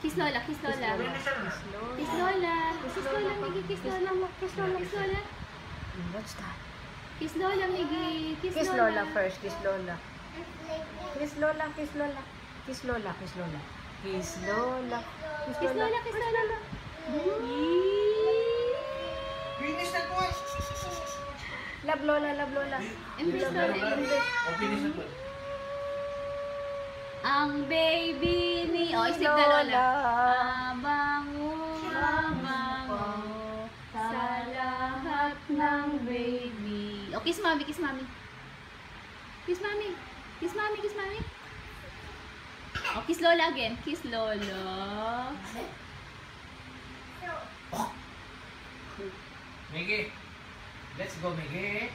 Kiss Lola, kiss Lola. Kiss Lola. Kiss Lola, Miggy, kiss Lola. Kiss Lola, kiss Lola. What's that? Kiss Lola, Miggy. Kiss Lola first. Kiss Lola. Kiss Lola, kiss Lola. Kiss Lola, kiss Lola. Kiss Lola. Kiss Lola, kiss Lola. Finish na po. Love Lola, love Lola. Embrace Lola, embrace. Finish na po. Ang baby ni... Oh, isip na Lola. Abango, abango. Sa lahat ng baby. Oh, kiss Mami, kiss Mami. Kiss Mami. Kiss Mami, kiss Mami. Oh, kiss Lola again. Kiss Lola. Miggy. Let's go, Miggy.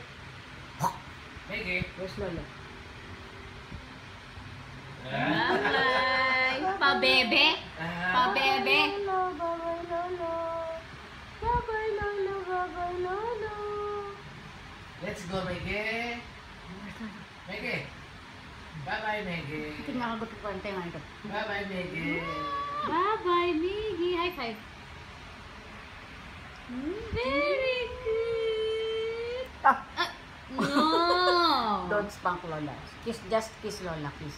Miggy. Where's Lola? Bye-bye. Pa-bebe. Pa-bebe. Bye-bye, Lola. Bye-bye, Lola. Bye-bye, Lola. Let's go, Miggy. Miggy. Bye-bye, Miggy. Tingnan ko ko ang tema ito. Bye-bye, Miggy. Bye-bye, Miggy. High five. Very good. No. Don't spank Lola. Kiss, just kiss Lola, kiss.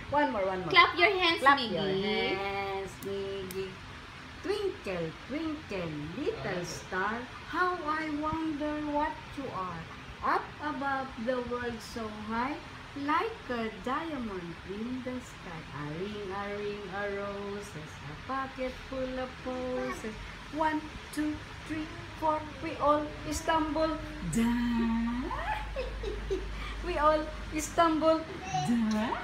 One more, one more. Clap your hands, Clap Miggy. your hands, Miggy. Twinkle, twinkle, little star, how I wonder what you are. Up above the world so high, like a diamond in the sky. A ring, a roses, a pocket full of posies. 1, 2, 3, 4, we all stumble down. We all stumble down.